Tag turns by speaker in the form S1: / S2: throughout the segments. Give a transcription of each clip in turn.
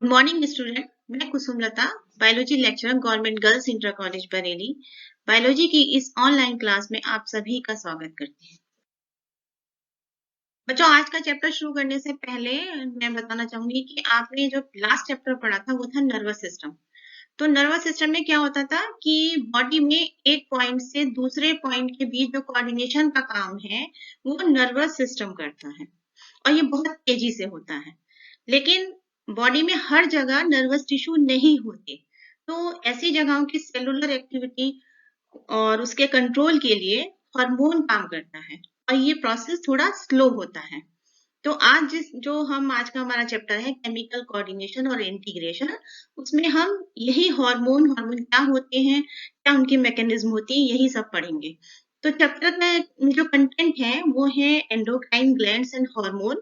S1: Good morning student. मैं Kusumlata, biology lecturer, government girls inter college Bareilly. Biology की इस online class में आप सभी का स्वागत करते हैं। बच्चों, आज का चैप्टर शुरू करने से पहले मैं बताना चाहूंगी कि आपने जो लास्ट चैप्टर पढ़ा था वो था नर्वस सिस्टम। तो नर्वस सिस्टम में क्या होता था कि बॉडी में एक पॉइंट से दूसरे पॉइंट के बीच जो कोऑर्डिनेशन का काम है वो नर्वस सिस्टम करता है, और ये बहुत तेजी से होता है। लेकिन बॉडी में हर जगह नर्वस टिश्यू नहीं होते, तो ऐसी जगहों की सेलुलर एक्टिविटी और उसके कंट्रोल के लिए हार्मोन काम करता है, और ये प्रोसेस थोड़ा स्लो होता है। तो आज का हमारा चैप्टर है केमिकल कोऑर्डिनेशन और इंटीग्रेशन। उसमें हम यही हार्मोन क्या होते हैं, क्या उनकी मैकेनिज्म होती है, यही सब पढ़ेंगे। तो चैप्टर का जो कंटेंट है वो है endocrine glands and hormone,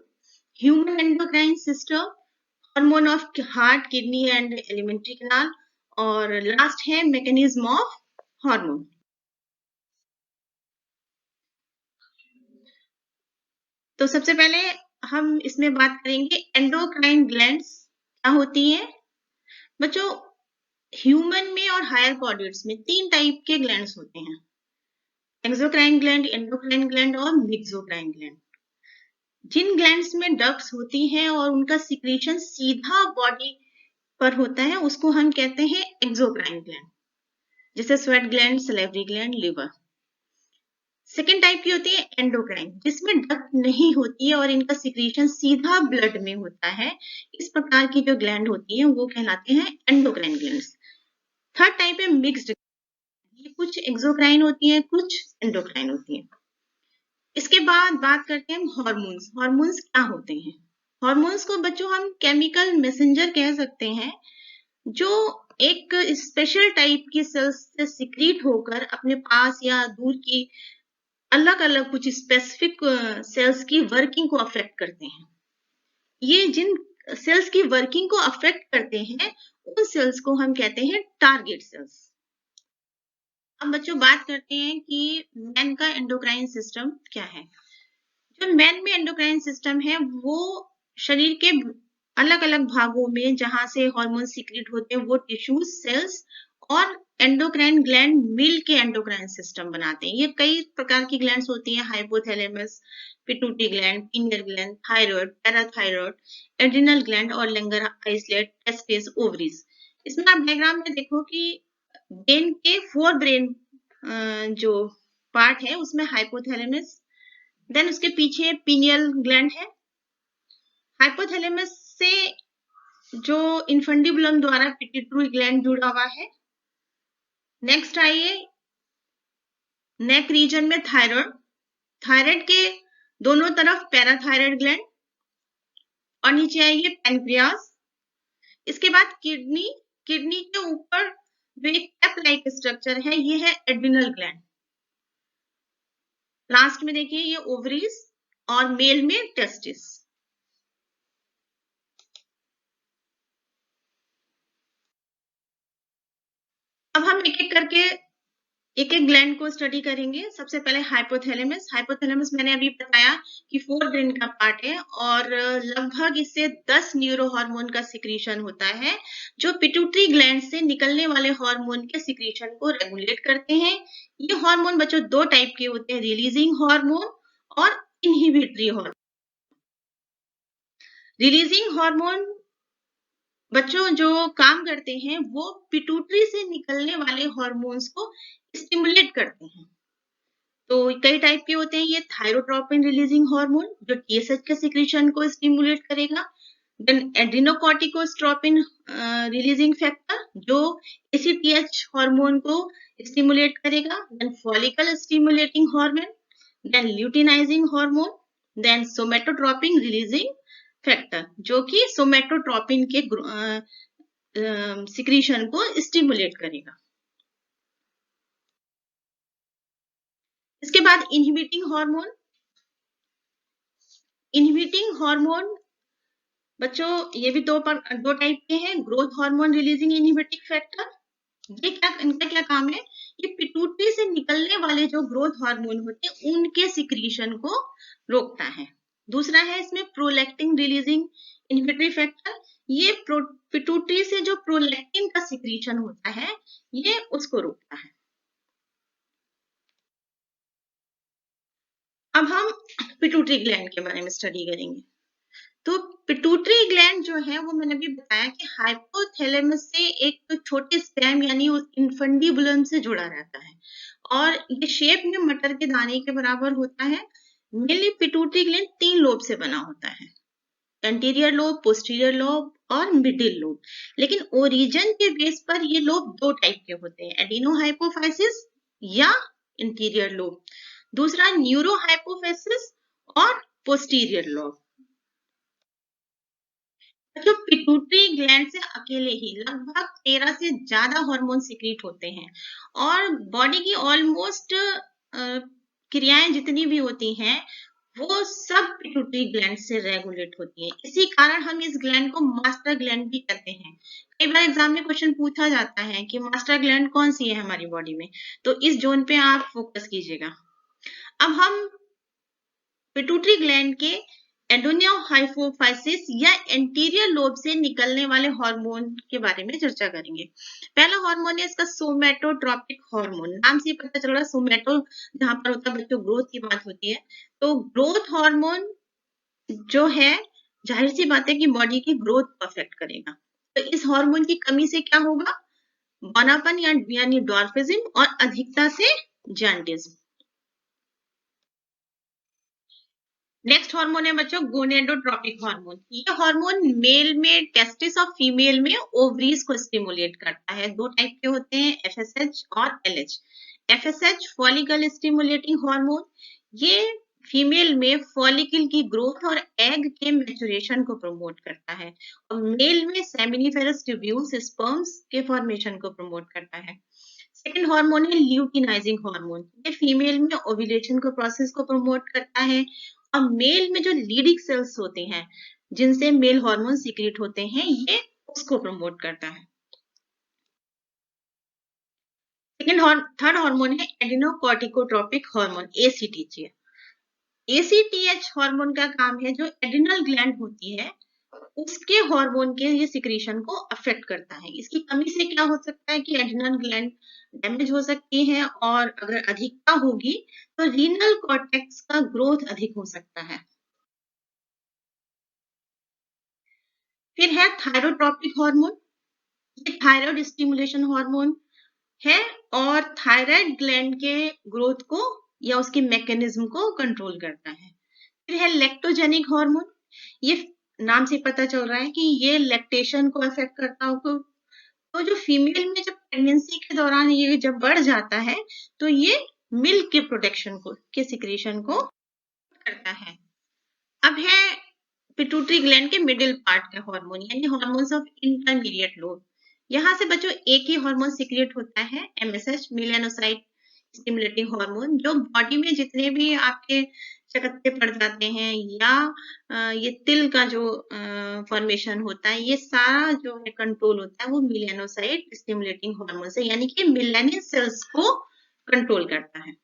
S1: human endocrine system, hormone of heart, kidney and alimentary canal, और लास्ट है मैकेनिज्म ऑफ हार्मोन। तो सबसे पहले हम इसमें बात करेंगे एंडोक्राइन ग्लैंड्स क्या होती है। बच्चों, ह्यूमन में और हायर कॉर्डेट्स में 3 टाइप के ग्लैंड्स होते हैं: एक्सोक्राइन ग्लैंड, एंडोक्राइन ग्लैंड और मिक्सोक्राइन ग्लैंड। जिन ग्लैंड्स में डक्ट्स होती हैं और उनका सिक्रीशन सीधा बॉडी पर होता है उसको हम कहते हैं एक्सोक्राइन ग्लैंड, जैसे sweat gland, salivary gland, liver. Second type की होती है एंडोक्राइन, जिसमें डक्ट नहीं होती है और इनका सिक्रीशन सीधा ब्लड में होता है। इस प्रकार की जो ग्लैंड होती है वो कहलाते हैं एंडोक्राइन ग्लैंड्स। थर्ड टाइप है मिक्स्ड, ये कुछ एक्सोक्राइन होती है, कुछ एंडोक्राइन होती है। इसके बाद बात करते हैं हार्मोन्स। हार्मोन्स क्या होते हैं? हार्मोन्स को बच्चों हम केमिकल मैसेंजर कह सकते हैं, जो एक स्पेशल टाइप की सेल्स से सिक्रीट होकर अपने पास या दूर की अलग अलग कुछ स्पेसिफिक सेल्स की वर्किंग को अफेक्ट करते हैं। ये जिन सेल्स की वर्किंग को अफेक्ट करते हैं उन सेल्स को हम कहते हैं टारगेट सेल्स। अब बच्चों बात करते हैं कि मैन का एंडोक्राइन सिस्टम क्या है। जो मैन में एंडोक्राइन सिस्टम है वो शरीर के अलग अलग भागों में जहां से हार्मोन सीक्रेट होते हैं वो टिश्यूज, सेल्स और एंडोक्राइन ग्लैंड मिल के एंडोक्राइन सिस्टम बनाते हैं। ये कई प्रकार की ग्लैंड्स होती हैं: hypothalamus, pituitary gland, pineal gland, thyroid, parathyroid, adrenal gland और लंगर आइसलेट, टेस्टिस, ओवरीज। इसमें आप डायग्राम में देखो कि ब्रेन के 4 ब्रेन जो पार्ट है उसमें हाइपोथैलेमस, देन उसके पीछे पीनियल ग्लैंड है। हाइपोथैलेमस से जो इन्फंडिबुलम द्वारा पिट्यूटरी ग्लैंड जुड़ा हुआ है। नेक्स्ट आइए नेक रीजन में थायराइड, थायराइड के दोनों तरफ पैराथायराइड ग्लैंड, और नीचे आइए पैनक्रियास। इसके बाद किडनी, किडनी के ऊपर जो एक कैप लाइक स्ट्रक्चर है ये है एड्रिनल ग्लैंड। लास्ट में देखिए ये ओवरीज, और मेल में टेस्टिस। अब हम एक एक करके एक एक ग्लैंड को स्टडी करेंगे। सबसे पहले हाइपोथैलेमस। हाइपोथैलेमस मैंने अभी बताया कि 4 ब्रेन का पार्ट है, और लगभग इससे 10 न्यूरो हार्मोन का सिक्रीशन होता है जो पिट्यूटरी ग्लैंड से निकलने वाले हार्मोन के सिक्रीशन को रेगुलेट करते हैं। ये हार्मोन बच्चों 2 टाइप के होते हैं: रिलीजिंग हार्मोन और इनहिबिटरी हार्मोन। रिलीजिंग हार्मोन बच्चों जो काम करते हैं वो पिट्यूटरी से निकलने वाले हार्मोन्स को स्टिमुलेट करते हैं। तो कई टाइप के होते हैं ये: थायरोट्रोपिन रिलीजिंग हार्मोन जो टीएसएच के सिक्रीशन को स्टिमुलेट करेगा, देन एड्रिनोकॉर्टिकोस्ट्रोपिन रिलीजिंग फैक्टर जो एसीटीएच हार्मोन को स्टिमुलेट करेगा, then follicle stimulating hormone, then luteinizing hormone, then somatotropin releasing factor जो कि सोमेटोट्रोपिन के सिक्रीशन को स्टिमुलेट करेगा। इसके बाद इनहिबिटिंग हार्मोन। इनहिबिटिंग हार्मोन बच्चों ये भी दो टाइप के हैं: growth hormone releasing inhibiting factor, इनका क्या काम है, ये पिट्यूटरी से निकलने वाले जो ग्रोथ हार्मोन होते हैं उनके सिक्रीशन को रोकता है। दूसरा है इसमें प्रोलैक्टिन रिलीजिंग इनहिबिटरी फैक्टर, ये पिट्यूटरी से जो प्रोलैक्टिन का सिक्रीशन होता है, ये उसको रोकता है। अब हम पिट्यूटरी ग्लैंड के बारे में स्टडी करेंगे। तो पिट्यूटरी ग्लैंड जो है वो मैंने अभी बताया कि हाइपोथैलेमस से एक छोटे स्पेम यानी इन्फंडिबुलम से जुड़ा रहता है और ये शेप में मटर के दाने के बराबर होता है। मेनली पिट्यूटरी ग्लैंड 3 लोब से बना होता है, एंटीरियर लोब, पोस्टीरियर लोब और मिडिल लोब। लेकिन ओरिजिन के बेस पर ये लोब 2 टाइप के होते हैं, एडिनोहाइपोफाइसिस या इंटीरियर लोब, दूसरा न्यूरोहाइपोफाइसिस और पोस्टीरियर लोब। जो पिट्यूटरी ग्लैंड से अकेले ही लगभग 13 से ज्यादा हार्मोन सिक्रीट होते हैं और बॉडी की ऑलमोस्ट क्रियाएं जितनी भी होती हैं वो सब पिट्यूटरी ग्लैंड से रेगुलेट होती हैं। इसी कारण हम इस ग्लैंड को मास्टर ग्लैंड भी कहते हैं। कई बार एग्जाम में क्वेश्चन पूछा जाता है कि मास्टर ग्लैंड कौन सी है हमारी बॉडी में, तो इस जोन पे आप फोकस कीजिएगा। अब हम पिट्यूटरी ग्लैंड के एडोनियोहाइपोफाइसिस या एंटीरियर लोब से निकलने वाले हार्मोन के बारे में चर्चा करेंगे। पहला हार्मोन है इसका सोमैटोट्रोपिक हार्मोन। नाम से पता चल रहा है सोमैटो जहां पर होता है बच्चों ग्रोथ की बात होती है, तो ग्रोथ हार्मोन जो है जाहिर सी बात है कि बॉडी की ग्रोथ को अफेक्ट करेगा। तो इस हार्मोन की कमी से क्या होगा, बौनापन यानी डॉर्फिज्म और अधिकता से जॉन्डिस। नेक्स्ट हार्मोन है बच्चों गोनेडोट्रोपिक हार्मोन। ये हार्मोन मेल में टेस्टिस और फीमेल में ओवरीज को स्टिमुलेट करता है। 2 टाइप के होते हैं, एफएसएच और LH. FSH follicle stimulating hormone, ये फीमेल में फॉलिकल की ग्रोथ और एग के मैच्योरेशन को प्रमोट करता है और मेल में सेमिनिफेरस ट्यूब्यूल्स स्पर्म्स के फॉर्मेशन को प्रमोट करता है। सेकेंड हार्मोन है ल्यूटिनाइजिंग हार्मोन। ये फीमेल में ओव्यूलेशन को प्रोसेस को प्रमोट करता है और मेल में जो लीडिंग सेल्स होते हैं जिनसे मेल हार्मोन सीक्रेट होते हैं, ये उसको प्रमोट करता है। थर्ड हार्मोन है एडिनोकॉर्टिकोट्रोपिक हार्मोन, एसीटीएच। एसीटीएच हार्मोन का काम है जो एडिनल ग्लैंड होती है उसके हार्मोन के ये सिक्रीशन को अफेक्ट करता है। इसकी कमी से क्या हो सकता है कि एड्रिनल ग्लैंड डैमेज हो सकती है और अगर अधिकता होगी तो रीनल कॉर्टेक्स का ग्रोथ अधिक हो सकता है। फिर है थायरोट्रोपिक हार्मोन। ये थायराइड स्टिमुलेशन हार्मोन है और थायराइड ग्लैंड के ग्रोथ को या उसके मैकेनिज्म को कंट्रोल करता है। फिर है लेक्टोजेनिक हार्मोन। ये नाम से पता चल रहा है कि ये लैक्टेशन को अफेक्ट करता होगा। तो जो फीमेल में जब प्रेगनेंसी के दौरान ये जब बढ़ जाता है तो ये मिल्क के प्रोडक्शन को के सिक्रेशन को करता है। अब है पिट्यूटरी ग्लैंड के मिडिल पार्ट के हार्मोन यानी हार्मोन्स ऑफ इंटरमीडिएट लोब। यहाँ से बच्चों एक ही हार्मोन सिक्रिएट होता है, एमएसएच मेलानोसाइट स्टिमुलेटिंग हार्मोन, जो बॉडी में जितने भी आपके चकत्ते पड़ जाते हैं या ये तिल का जो फॉर्मेशन होता है, ये सारा जो है कंट्रोल होता है वो मेलानोसाइट स्टिमुलेटिंग हार्मोन से, यानी कि मेलानिन सेल्स को कंट्रोल करता है।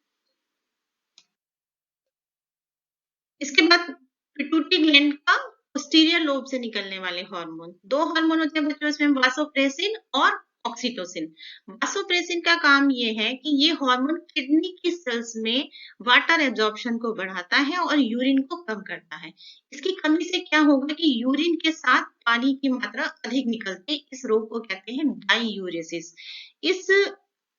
S1: इसके बाद पिट्यूटरी ग्लैंड का पोस्टीरियर लोब से निकलने वाले हार्मोन, 2 हार्मोन होते हैं बच्चों इसमें, वासोप्रेसिन और ऑक्सीटोसिन। वासोप्रेसिन का काम ये है कि ये हार्मोन किडनी की सेल्स में वाटर एब्जॉर्प्शन को बढ़ाता है और यूरिन को कम करता है। इसकी कमी से क्या होगा कि यूरिन के साथ पानी की मात्रा अधिक निकलती है। इस रोग को कहते हैं डाईयूरेसिस।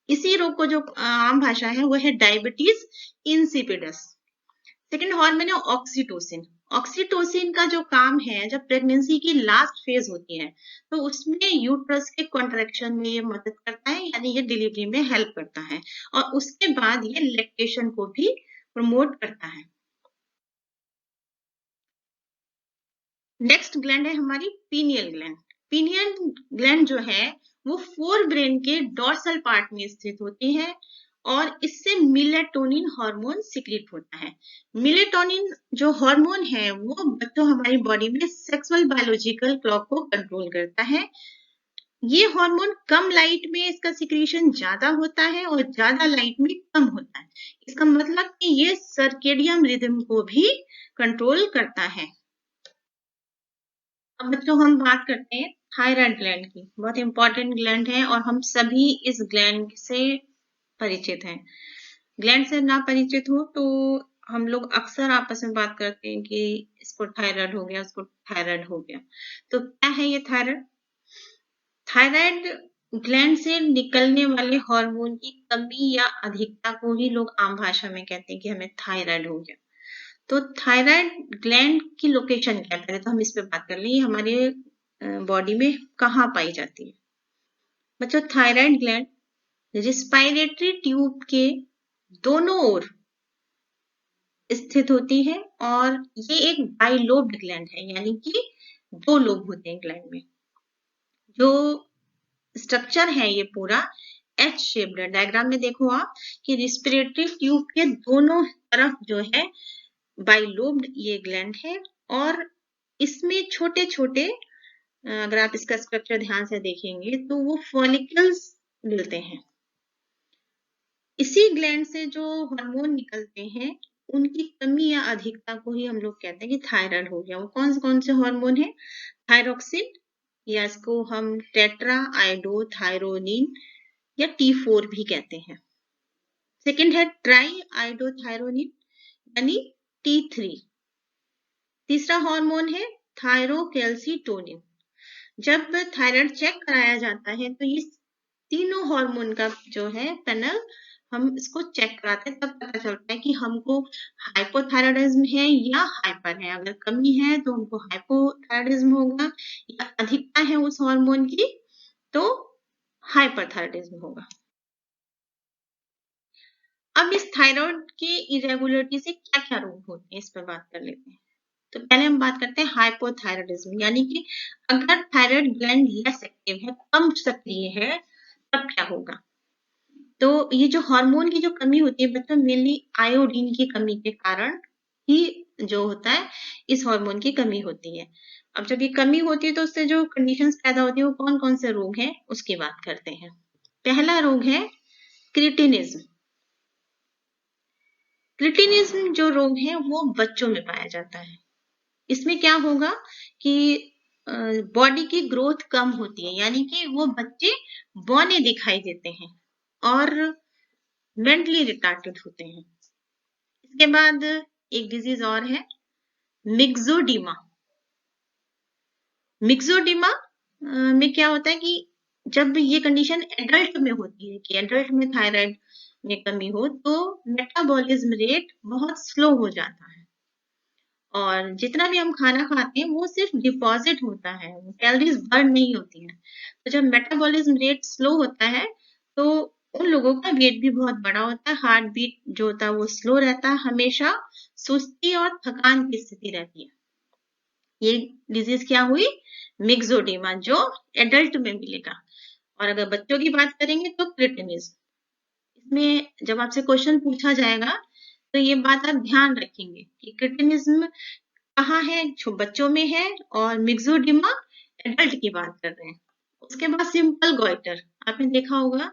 S1: इसी रोग को जो आम भाषा है वो है डायबिटीज इंसिपिडस। सेकेंड हार्मोन है ऑक्सीटोसिन। ऑक्सीटोसिन का जो काम है जब प्रेगनेंसी की लास्ट फेज होती है तो उसमें यूट्रस के कॉन्ट्रैक्शन में ये मदद करता है, यानी ये डिलीवरी में हेल्प करता है और उसके बाद ये लैक्टेशन को भी प्रमोट करता है। नेक्स्ट ग्लैंड है हमारी पीनियल ग्लैंड। पीनियल ग्लैंड जो है वो फोर ब्रेन के डॉर्सल पार्ट में स्थित होती है और इससे मिलेटोनिन हार्मोन सिक्रीट होता है। मिलेटोनिन जो हार्मोन है वो बच्चों हमारी बॉडी में सेक्सुअल बायोलॉजिकल क्लॉक को कंट्रोल करता है। ये हार्मोन कम लाइट में इसका सिक्रीशन ज्यादा होता है और ज्यादा लाइट में कम होता है। इसका मतलब कि ये सर्केडियम रिदम को भी कंट्रोल करता है। अब बच्चों हम बात करते हैं थायराइड ग्लैंड की। बहुत इंपॉर्टेंट ग्लैंड है और हम सभी इस ग्लैंड से परिचित हैं। ग्लैंड से ना परिचित हो तो हम लोग अक्सर आपस में बात करते हैं कि इसको थायराइड हो गया, उसको थायराइड हो गया। तो क्या है ये थायराइड? थायराइड ग्लैंड से निकलने वाले हार्मोन की कमी या अधिकता को ही लोग आम भाषा में कहते हैं कि हमें थायराइड हो गया। तो थायराइड ग्लैंड की लोकेशन क्या है? पहले तो हम इस पे बात कर लें, ये हमारे बॉडी में कहाँ पाई जाती है? बच्चों, थायराइड ग्लैंड रिस्पायरेटरी ट्यूब के दोनों ओर स्थित होती है और ये एक बाइलोब्ड ग्लैंड है, यानी कि 2 लोब होते हैं ग्लैंड में। जो स्ट्रक्चर है ये पूरा एच शेप्ड है। डायग्राम में देखो आप कि रिस्पिरेटरी ट्यूब के दोनों तरफ जो है बाइलोब्ड ये ग्लैंड है और इसमें छोटे-छोटे अगर आप इसका स्ट्रक्चर ध्यान से देखेंगे तो वो फॉलिकल्स मिलते हैं। इसी ग्लैंड से जो हार्मोन निकलते हैं उनकी कमी या अधिकता को ही हम लोग कहते हैं कि थायराइड हो गया। वो कौन से हार्मोन है? थायरोक्सिन, या इसको हम टेट्रा आयोडोथायरोनिन या T4 भी कहते हैं। सेकंड है ट्राई आयोडोथायरोनिन यानी T3। तीसरा हार्मोन है थायरोकैल्सिटोनिन। जब थायराइड चेक कराया जाता है तो ये तीनों हार्मोन का जो है पैनल हम इसको चेक कराते हैं, तब पता चलता है कि हमको हाइपोथायराइडिज्म है या हाइपर है। अगर कमी है तो हमको हाइपोथायराइडिज्म होगा, या अधिकता है उस हार्मोन की तो हाइपरथायराइडिज्म होगा। अब इस थायराइड के इरेगुलरिटी से क्या-क्या रोग होते हैं, इस पर बात कर लेते हैं। तो पहले हम बात करते हैं हाइपोथायराइडिज्म, यानी कि अगर थायराइड ग्लैंड लेस एक्टिव है, कम सक्रिय है, तब क्या होगा? तो ये जो हार्मोन की जो कमी होती है बच्चों, मेनली आयोडीन की कमी के कारण ही जो होता है इस हार्मोन की कमी होती है। अब जब ये कमी होती है तो उससे जो कंडीशंस पैदा होती है वो कौन-कौन से रोग हैं उसकी बात करते हैं। पहला रोग है क्रिटिनिज्म। क्रिटिनिज्म जो रोग है वो बच्चों में पाया जाता है। इसमें क्या होगा कि बॉडी की ग्रोथ कम होती है, यानी कि वो बच्चे बौने दिखाई देते हैं और मेंटली रिटार्टेड होते हैं। इसके बाद एक डिजीज और है मिक्सोडीमा। मिक्सोडीमा में क्या होता है कि जब ये कंडीशन एडल्ट में होती है कि एडल्ट में थायराइड में कमी हो तो मेटाबॉलिज्म रेट बहुत स्लो हो जाता है और जितना भी हम खाना खाते हैं वो सिर्फ डिपॉजिट होता है, कैलोरीज बर्न नहीं होती हैं। तो जब मेटाबॉलिज्म रेट स्लो होता है तो उन लोगों का वेट भी बहुत बड़ा होता है, हार्ट बीट जो होता है वो स्लो रहता है, हमेशा सुस्ती और थकान की स्थिति रहती है। ये डिजीज क्या हुई? मिक्सोडीमा, जो एडल्ट में मिलेगा। और अगर बच्चों की बात करेंगे तो क्रिटिनिज्म। इसमें जब आपसे क्वेश्चन पूछा जाएगा तो ये बात आप ध्यान रखेंगे कि क्रिटिनिज्म कहाँ है, बच्चों में है, और मिक्सोडिमा एडल्ट की बात कर रहे हैं। उसके बाद सिंपल गॉइटर, आपने देखा होगा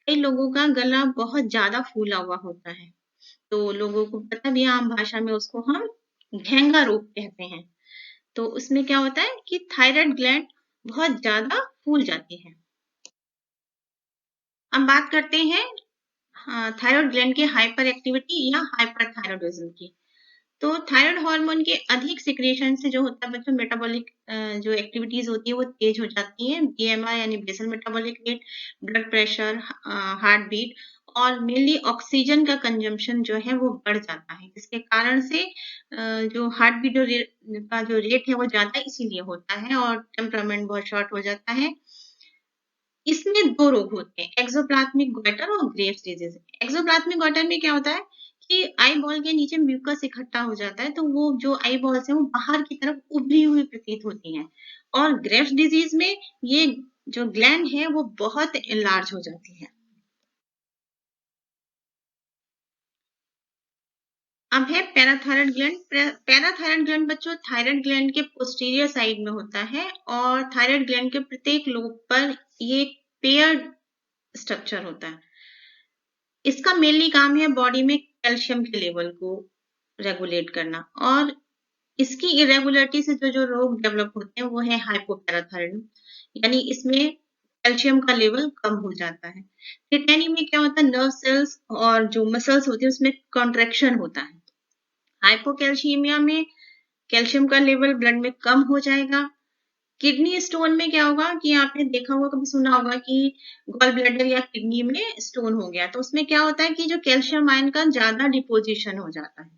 S1: कई लोगों का गला बहुत ज्यादा फूला हुआ होता है, तो लोगों को पता भी आम भाषा में उसको हम घेंगा रोग कहते हैं। तो उसमें क्या होता है कि थायराइड ग्लैंड बहुत ज्यादा फूल जाती है। अब बात करते हैं थायराइड ग्लैंड की हाइपर एक्टिविटी या हाइपरथायराइडिज्म की। तो थायराइड हार्मोन के अधिक सिक्रेशन से जो होता है बच्चों, मेटाबॉलिक जो एक्टिविटीज होती है वो तेज हो जाती है। बीएमआई यानी basal metabolic rate, blood pressure, heart beat और मेनली ऑक्सीजन का कंजम्पशन जो है वो बढ़ जाता है, जिसके कारण से जो हार्ट बीट का जो रेट है वो ज्यादा इसीलिए होता है और टेम्परामेंट बहुत शॉर्ट हो जाता है। इसमें 2 रोग होते हैं, एक्सोप्लाज्मिक गॉइटर और ग्रेव्स डिजीज। एक्सोप्लाज्मिक गॉइटर में क्या होता है कि आई बॉल के नीचे म्यूकस इकट्ठा हो जाता है, तो वो जो आई बॉल्स हैं वो बाहर की तरफ उभरी हुई प्रतीत होती हैं। और ग्रेव्स डिजीज में ये जो ग्लैंड है वो बहुत एनलार्ज हो जाती है। अब है पैराथायराइड ग्लैंड। पैराथायराइड ग्लैंड बच्चों थायराइड ग्लैंड के पोस्टीरियर साइड में होता है और थायराइड ग्लैंड के प्रत्येक लोब पर ये पेयर्ड स्ट्रक्चर होता है। इसका मेनली काम है बॉडी में कैल्शियम के लेवल को रेगुलेट करना और इसकी इरेगुलरिटी से जो रोग डेवलप होते हैं वो है हाइपोपैराथायरॉयडिज्म, यानी इसमें कैल्शियम का लेवल कम हो जाता है। टिटेनी में क्या होता है, नर्व सेल्स और जो मसल्स होती है उसमें कॉन्ट्रैक्शन होता है। हाइपोकैल्शियमिया में कैल्शियम का लेवल ब्लड में कम हो जाएगा। किडनी स्टोन में क्या होगा कि आपने देखा होगा, कभी सुना होगा कि गॉल ब्लैडर या किडनी में स्टोन हो गया, तो उसमें क्या होता है कि जो कैल्शियम आयन का ज्यादा डिपोजिशन हो जाता है,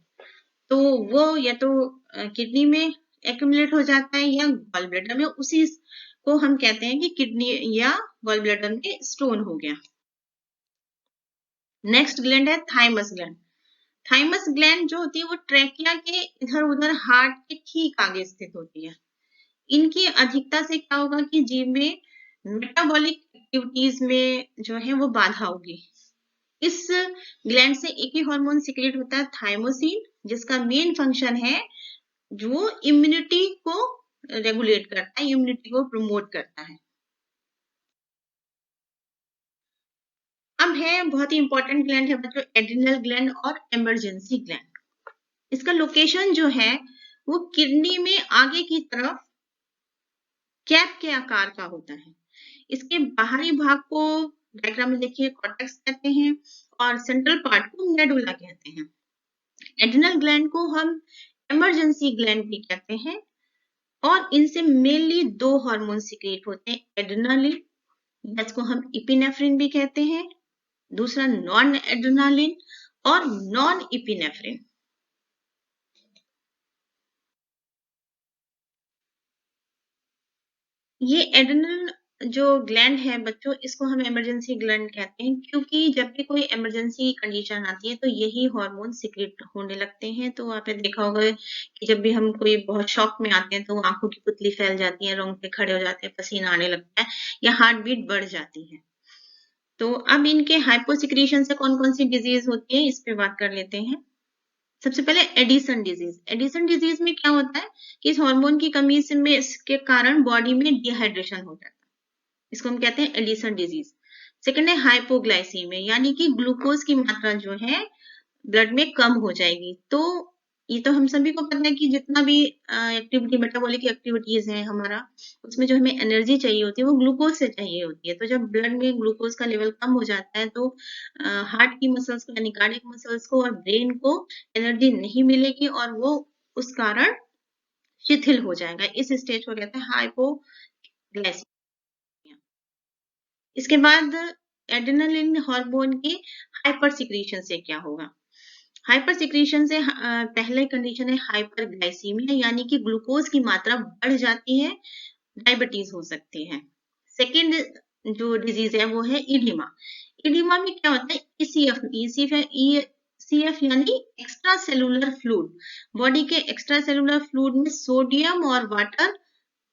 S1: तो वो या तो किडनी में एक्यूमुलेट हो जाता है या गॉल ब्लैडर में, उसी को हम कहते हैं कि किडनी या गॉल ब्लैडर में स्टोन हो गया। नेक्स्ट ग्लैंड है थाइमस ग्लैंड। थाइमस ग्लैंड जो होती है वो ट्रैकिया के इधर उधर हार्ट के ठीक आगे स्थित होती है। इनकी अधिकता से क्या होगा कि जीव में मेटाबॉलिक एक्टिविटीज में जो है वो बाधा होगी। इस ग्लैंड से एक ही हार्मोन सिक्रेट होता है, थाइमोसिन, जिसका मेन फंक्शन है जो इम्यूनिटी को रेगुलेट करता है, इम्यूनिटी को प्रमोट करता है। अब है बहुत ही इंपॉर्टेंट ग्लैंड है बच्चों, एड्रिनल ग्लैंड और इमरजेंसी ग्लैंड। इसका लोकेशन जो है वो किडनी में आगे की तरफ कैप के आकार का होता है। इसके बाहरी भाग को डायग्राम में देखिए कॉर्टेक्स कहते हैं और सेंट्रल पार्ट को मेडुला कहते हैं। एड्रिनल ग्लैंड को हम इमरजेंसी ग्लैंड भी कहते हैं और इनसे मेनली दो हार्मोन सिक्रेट होते हैं, एड्रिनालिन, जिसको हम इपिनेफ्रिन भी कहते हैं, दूसरा नॉन एड्रिनालिन और नॉन इपिनेफ्रिन। ये एड्रिनल जो ग्लैंड है बच्चों, इसको हम इमरजेंसी ग्लैंड कहते हैं क्योंकि जब भी कोई इमरजेंसी कंडीशन आती है तो यही हार्मोन सिक्रेट होने लगते हैं। तो आपने देखा होगा कि जब भी हम कोई बहुत शॉक में आते हैं तो आंखों की पुतली फैल जाती है, रोंगटे खड़े हो जाते हैं, पसीना आने लगता है या हार्ट बीट बढ़ जाती है। तो अब इनके हाइपोसिक्रीशन से कौन कौन सी डिजीज होती है इस पे बात कर लेते हैं। सबसे पहले एडिसन डिजीज। एडिसन डिजीज में क्या होता है कि इस हार्मोन की कमी से में इसके कारण बॉडी में डिहाइड्रेशन हो जाता है, इसको हम कहते हैं एडिसन डिजीज। सेकंड है हाइपोग्लाइसीमिया, यानी कि ग्लूकोज की मात्रा जो है ब्लड में कम हो जाएगी। तो ये तो हम सभी को पता है कि जितना भी एक्टिविटी, मेटाबॉलिक एक्टिविटीज है हमारा, उसमें जो हमें एनर्जी चाहिए होती है वो ग्लूकोज से चाहिए होती है। तो जब ब्लड में ग्लूकोज का लेवल कम हो जाता है तो हार्ट की मसल्स को यानी कार्डियक मसल्स को और ब्रेन को एनर्जी नहीं मिलेगी और वो उस कारण शिथिल हो जाएगा। इस स्टेज को कहते हैं हाइपोग्लाइसीमिया। इसके बाद एड्रेनालिन हार्मोन की हाइपर सिक्रीशन से क्या होगा। हाइपर सिक्रीशन से पहले कंडीशन है हाइपरग्लाइसीमिया, यानी कि ग्लूकोज की मात्रा बढ़ जाती है, डायबिटीज हो सकती है। सेकेंड जो डिजीज है वो है इडिमा। इडिमा में क्या होता है, ईसीएफ यानी एक्स्ट्रा सेलुलर फ्लूइड, बॉडी के एक्स्ट्रा सेलुलर फ्लूइड में सोडियम और वाटर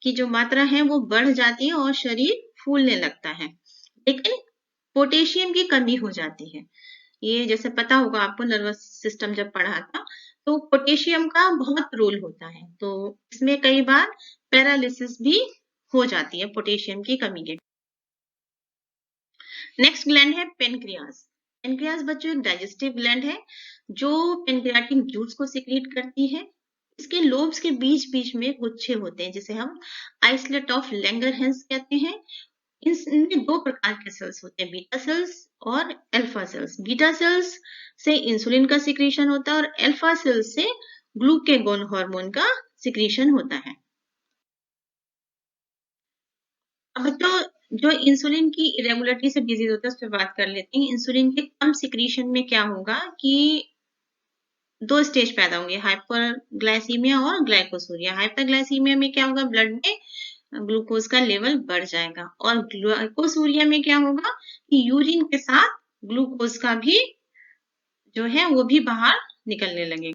S1: की जो मात्रा है वो बढ़ जाती है और शरीर फूलने लगता है। लेकिन पोटेशियम की कमी हो जाती है। ये जैसे पता होगा आपको, नर्वस सिस्टम जब पढ़ा था तो पोटेशियम का बहुत रोल होता है, तो इसमें कई बार पैरालिसिस भी हो जाती है पोटेशियम की कमी के। नेक्स्ट ग्लैंड है पेनक्रियास। पेनक्रियास बच्चों एक डाइजेस्टिव ग्लैंड है जो पेनक्रियाटिक जूस को सिक्रीट करती है। इसके लोब्स के बीच बीच में गुच्छे होते हैं जिसे हम आइसलेट ऑफ लैंगरहैंस कहते हैं। इनमें दो प्रकार के सेल्स होते हैं, बीटा सेल्स और अल्फा सेल्स। बीटा सेल्स से इंसुलिन का सिक्रीशन होता है और अल्फा सेल्स से ग्लूकेगोन हार्मोन का सिक्रीशन होता है। अब बच्चों जो इंसुलिन की इरेगुलरिटी से डिजीज होता है उस पर बात कर लेते हैं। इंसुलिन के कम सिक्रीशन में क्या होगा कि दो स्टेज पैदा होंगे, हाइपरग्लाइसीमिया और ग्लाइकोसूरिया। हाइपरग्लाइसीमिया में क्या होगा, ब्लड में ग्लूकोज का लेवल बढ़ जाएगा और ग्लाइकोसूरिया में क्या होगा कि यूरिन के साथ ग्लूकोज का भी जो है वो भी बाहर निकलने लगेगा।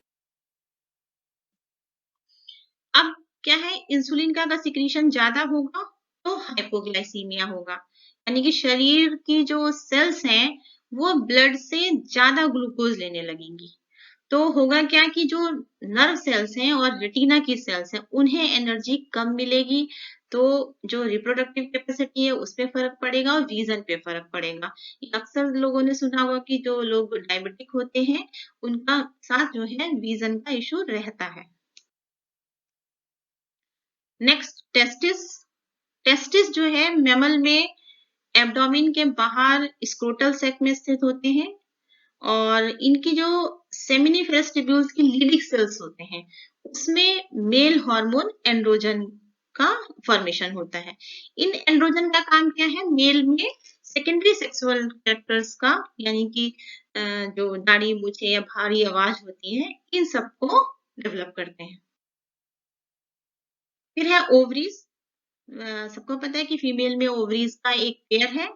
S1: अब क्या है, इंसुलिन का अगर सिक्रीशन ज्यादा होगा तो हाइपोग्लाइसीमिया होगा, यानी कि शरीर की जो सेल्स हैं वो ब्लड से ज्यादा ग्लूकोज लेने लगेंगी। तो होगा क्या कि जो नर्व सेल्स हैं और रेटिना की सेल्स हैं उन्हें एनर्जी कम मिलेगी, तो जो रिप्रोडक्टिव कैपेसिटी है उस पे फर्क पड़ेगा और विजन पे फर्क पड़ेगा। अक्सर लोगों ने सुना होगा कि जो लोग डायबिटिक होते हैं उनका साथ जो है विजन का इशू रहता है। Next testis. टेस्टिस जो है मैमल में एब्डोमेन के बाहर स्क्रोटल सैक में स्थित होते हैं और इनकी जो सेमिनिफेरस ट्यूब्यूल्स की लीडिंग सेल्स होते हैं उसमें मेल हार्मोन एंड्रोजन का फॉर्मेशन होता है। इन एंड्रोजन का काम क्या है? मेल में सेकेंडरी सेक्सुअल कैरेक्टर्स का, यानी कि जो दाढ़ी मूछें या भारी आवाज होती है, इन सबको डेवलप करते हैं। फिर है ओवरीज। सबको पता है कि फीमेल में ओवरीज का एक पेयर है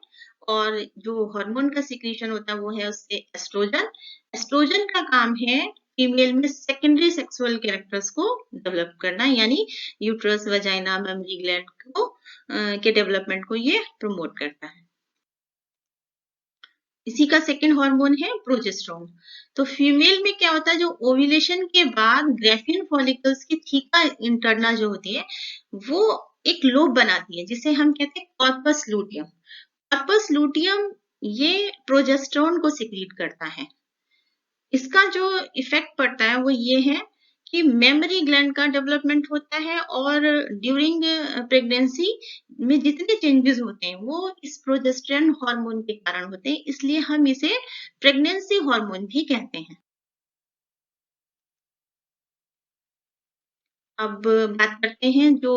S1: और जो हार्मोन का सिक्रीशन होता है वो है उससे एस्ट्रोजन। एस्ट्रोजन का काम है फीमेल में सेकेंडरी सेक्सुअल कैरेक्टर्स को डेवलप करना, यानी यूट्रस, वजाइना, मेमरी ग्लैंड को के डेवलपमेंट को ये प्रमोट करता है। इसी का सेकेंड हार्मोन है प्रोजेस्टेरोन। तो फीमेल में क्या होता है, जो ओव्यूलेशन के बाद ग्रेफिन फॉलिकल्स की थीका इंटरना जो होती है वो एक लोब बनाती है जिसे हम कहते हैं कॉर्पस लूटियम। कॉर्पस लूटियम ये प्रोजेस्टेरोन को सिक्रीट करता है। इसका जो इफेक्ट पड़ता है वो ये है कि मेमरी ग्लैंड का डेवलपमेंट होता है और ड्यूरिंग प्रेगनेंसी में जितने चेंजेस होते हैं वो इस प्रोजेस्टेरोन हार्मोन के कारण होते हैं, इसलिए हम इसे प्रेगनेंसी हार्मोन भी कहते हैं। अब बात करते हैं जो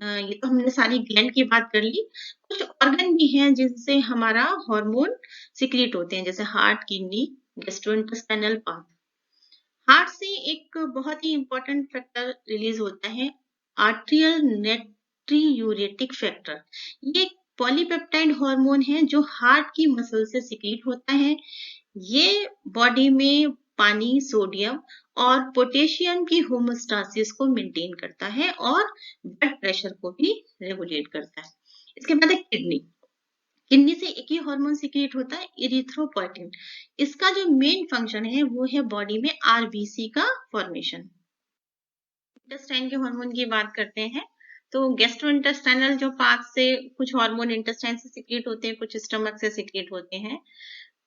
S1: ये तो हमने सारी ग्लैंड की बात कर ली। कुछ ऑर्गन भी हैं जिनसे हमारा हार्मोन सिक्रीट होते हैं, जैसे heart, kidney, gastrointestinal path. Heart से एक बहुत ही इंपॉर्टेंट फैक्टर रिलीज होता है, आर्ट्रियल नेट्रियूरेटिक फैक्टर। ये पॉलीपेप्टाइड हार्मोन है जो हार्ट की मसल से सिक्रीट होता है। ये बॉडी में पानी, सोडियम और पोटेशियम की होमोस्टासिस को मेंटेन करता है और ब्लड प्रेशर को भी रेगुलेट करता है। इसके बाद है किडनी। किडनी से एक ही हार्मोन सिक्रिएट होता है, इरिथ्रोपोइटिन। इसका जो मेन फंक्शन है वो है बॉडी में आरबीसी का फॉर्मेशन। इंटेस्टाइन के हार्मोन की बात करते हैं तो गैस्ट्रोइंटेस्टाइनल जो पाथ से कुछ हार्मोन इंटेस्टाइन से सिक्रिएट होते हैं, कुछ स्टमक से सिक्रिएट होते हैं।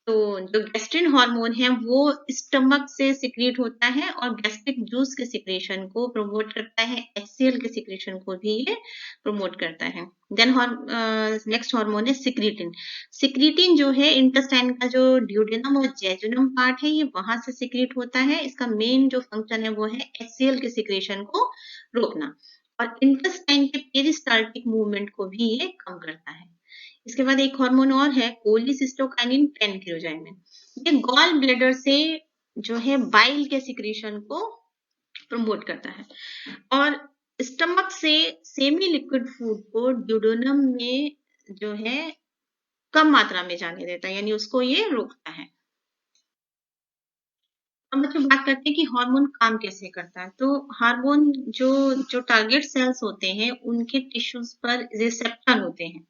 S1: तो जो गैस्ट्रिन हार्मोन है वो स्टमक से सिक्रीट होता है और गैस्ट्रिक जूस के सिक्रेशन को प्रमोट करता है, एचसीएल के सिक्रेशन को भी ये प्रमोट करता है। देन नेक्स्ट हार्मोन है सिक्रीटिन। सिक्रीटिन जो है इंटेस्टाइन का जो ड्यूडेनम और जेजुनम पार्ट है ये वहां से सिक्रीट होता है। इसका मेन जो फंक्शन है वो है एचसीएल के सिक्रेशन को रोकना और इंटेस्टाइन के पेरिस्टाल्टिक मूवमेंट को भी ये कम करता है। इसके बाद एक हार्मोन और है कोलिसिस्टोकाइनिन पैनक्लोजाइमिन। ये गॉल ब्लैडर से जो है बाइल के सिक्रीशन को प्रमोट करता है और स्टमक से सेमी लिक्विड फूड को ड्यूडेनम में जो है कम मात्रा में जाने देता है, यानी उसको ये रोकता है। अब मतलब बात करते हैं कि हार्मोन काम कैसे करता है। तो हार्मोन जो जो टारगेट सेल्स होते हैं उनके टिश्यूज पर रिसेप्टर होते हैं,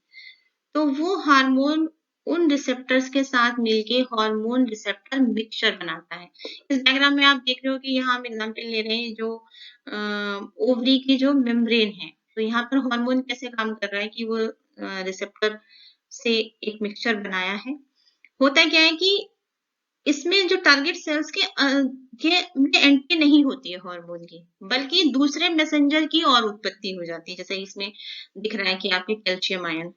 S1: तो वो हार्मोन उन रिसेप्टर्स के साथ मिलके हार्मोन रिसेप्टर मिक्सचर बनाता है। इस डायग्राम में आप देख रहे हो कि यहाँ हम एग्जांपल ले रहे हैं जो ओवरी की जो मेम्ब्रेन है, तो यहाँ पर हार्मोन कैसे काम कर रहा है कि वो रिसेप्टर से एक मिक्सचर बनाया है। होता क्या है कि इसमें जो टारगेट सेल्स के में एंट्री नहीं होती है हार्मोन की, बल्कि दूसरे मैसेंजर की और उत्पत्ति हो जाती है। जैसे इसमें दिख रहा है कि आपके कैल्शियम आयन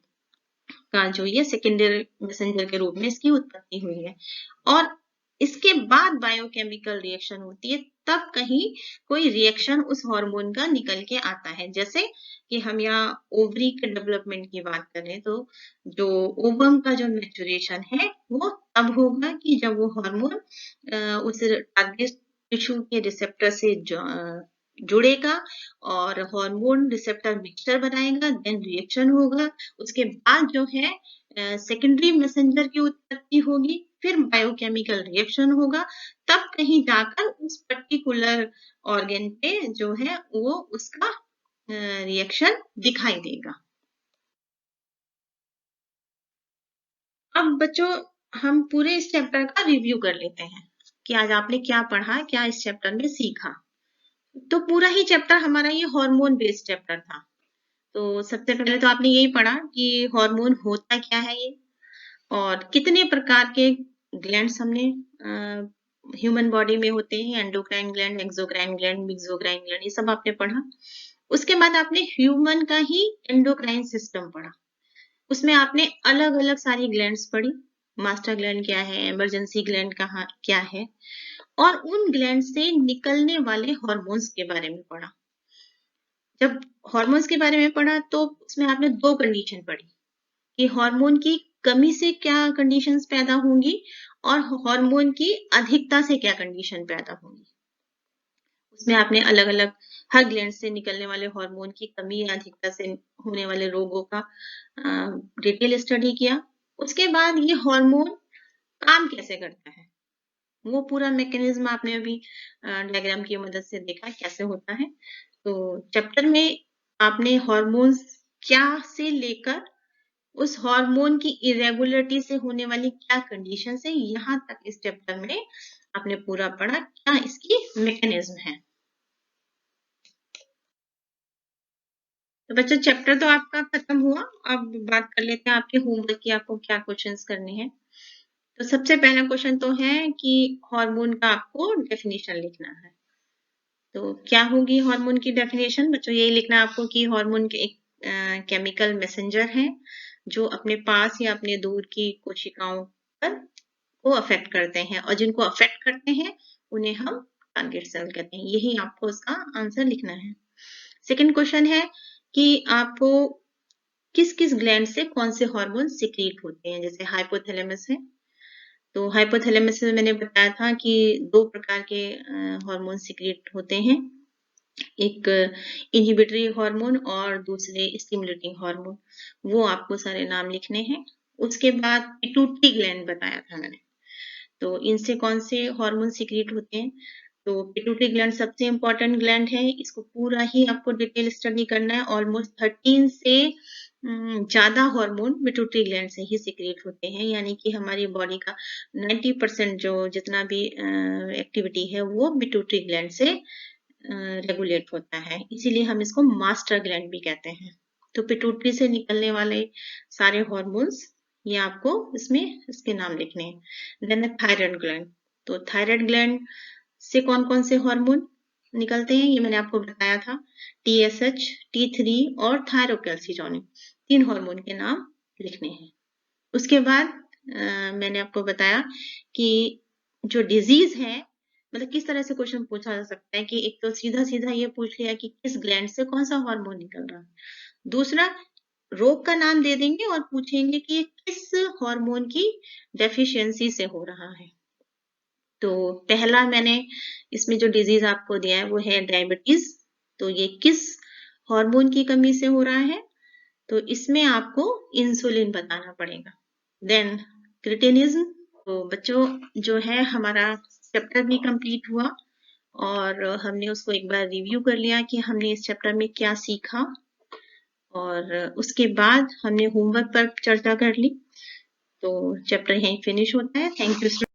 S1: का जो ये सेकेंडरी मैसेंजर के रूप में इसकी उत्पत्ति हुई है और इसके बाद बायोकेमिकल रिएक्शन होती है, तब कहीं कोई रिएक्शन उस हार्मोन का निकल के आता है। जैसे कि हम यहाँ ओवरी के डेवलपमेंट की बात करें तो जो ओवम का जो मैच्योरेशन है वो तब होगा कि जब वो हार्मोन उस टारगेट टिश्यू के रिसेप्टर से जुड़ेगा और हार्मोन रिसेप्टर मिक्सचर बनाएगा, देन रिएक्शन होगा। उसके बाद जो है सेकेंडरी मैसेंजर की उत्पत्ति होगी, फिर बायोकेमिकल रिएक्शन होगा, तब कहीं जाकर उस पर्टिकुलर ऑर्गन पे जो है वो उसका रिएक्शन दिखाई देगा। अब बच्चों हम पूरे इस चैप्टर का रिव्यू कर लेते हैं कि आज आपने क्या पढ़ा, क्या इस चैप्टर में सीखा। तो पूरा ही चैप्टर हमारा ये हार्मोन बेस्ड चैप्टर था। तो सबसे पहले तो आपने यही पढ़ा कि हार्मोन होता क्या है ये और कितने प्रकार के ग्लैंड्स हमने ह्यूमन बॉडी में होते हैं, endocrine gland, exocrine gland, mesocrine gland, ये सब आपने पढ़ा। उसके बाद आपने ह्यूमन का ही एंडोक्राइन सिस्टम पढ़ा। उसमें आपने अलग-अलग सारी ग्लैंड्स पढ़ी। मास्टर ग्लैंड क्या है, इमरजेंसी ग्लैंड कहाँ क्या है, और उन ग्लैंड से निकलने वाले हार्मोन्स के बारे में पढ़ा। जब हार्मोन्स के बारे में पढ़ा तो उसमें आपने 2 कंडीशन पढ़ी कि हार्मोन की कमी से क्या कंडीशंस पैदा होंगी और हार्मोन की अधिकता से क्या कंडीशन पैदा होंगी। उसमें आपने अलग-अलग हर ग्लैंड से निकलने वाले हार्मोन की कमी या अधिकता से होने वाले रोगों का डिटेल स्टडी किया। उसके बाद ये हार्मोन काम कैसे करता है, वो पूरा मैकेनिज्म आपने अभी डायग्राम की मदद से देखा कैसे होता है। तो चैप्टर में आपने हार्मोन्स क्या से लेकर उस हार्मोन की इरेगुलरिटी से होने वाली क्या कंडीशन है, यहाँ तक इस चैप्टर में आपने पूरा पढ़ा क्या इसकी मैकेनिज्म है। तो बच्चों चैप्टर तो आपका खत्म हुआ। अब बात कर लेते हैं आपके होमवर्क की, आपको क्या क्वेश्चंस करने हैं। तो सबसे पहला क्वेश्चन तो है कि हार्मोन का आपको डेफिनेशन लिखना है। तो क्या होगी हार्मोन की डेफिनेशन? बच्चों यही लिखना है आपको कि हार्मोन के एक केमिकल मैसेंजर है जो अपने पास या अपने दूर की कोशिकाओं पर को अफेक्ट करते हैं, और जिनको अफेक्ट करते हैं उन्हें हम टारगेट सेल कहते हैं। यही आपको उसका आंसर लिखना है। सेकंड क्वेश्चन है कि आपको किस किस ग्लैंड से कौन से हार्मोन सिक्रीट होते हैं। जैसे हाइपोथैलेमस है, तो हाइपोथैलेमस में मैंने बताया था कि 2 प्रकार के हार्मोन सिक्रीट होते हैं, एक इनहिबिटरी हार्मोन और दूसरे स्टिमुलेटिंग हार्मोन। वो आपको सारे नाम लिखने हैं। उसके बाद पिट्यूटरी ग्लैंड बताया था मैंने, तो इनसे कौन से हार्मोन सिक्रीट होते हैं। तो पिट्यूटरी ग्लैंड सबसे इंपॉर्टेंट ग्लैंड है, इसको पूरा ही आपको डिटेल स्टडी करना है। ऑलमोस्ट 13 से ज्यादा हार्मोन पिट्यूटरी ग्लैंड से ही सिक्रीट होते हैं, यानी कि हमारी बॉडी का 90% जो जितना भी एक्टिविटी है वो पिट्यूटरी ग्लैंड से रेगुलेट होता है, इसीलिए हम इसको मास्टर ग्लैंड भी कहते हैं। तो पिट्यूटरी से निकलने वाले सारे हार्मोन्स ये आपको इसमें इसके नाम लिखने हैं। देन थायराइड ग्लैंड, तो थायराइड ग्लैंड से कौन कौन से हार्मोन निकलते हैं ये मैंने आपको बताया था, TSH, T3 और थायरोकैल्सिटोनिन, 3 हार्मोन के नाम लिखने हैं। उसके बाद मैंने आपको बताया कि जो डिजीज है, मतलब किस तरह से क्वेश्चन पूछा जा सकता है कि एक तो सीधा सीधा ये पूछ लिया कि किस ग्लैंड से कौन सा हार्मोन निकल रहा है, दूसरा रोग का नाम दे देंगे और पूछेंगे कि ये किस हार्मोन की डेफिशिएंसी से हो रहा है। तो पहला मैंने इसमें जो डिजीज आपको दिया है वो है डायबिटीज, तो ये किस हार्मोन की कमी से हो रहा है, तो इसमें आपको इंसुलिन बताना पड़ेगा। देन क्रिटिनिज्म, तो बच्चों जो है हमारा चैप्टर भी कंप्लीट हुआ और हमने उसको एक बार रिव्यू कर लिया कि हमने इस चैप्टर में क्या सीखा, और उसके बाद हमने होमवर्क पर चर्चा कर ली। तो चैप्टर यहीं फिनिश होता है। Thank you.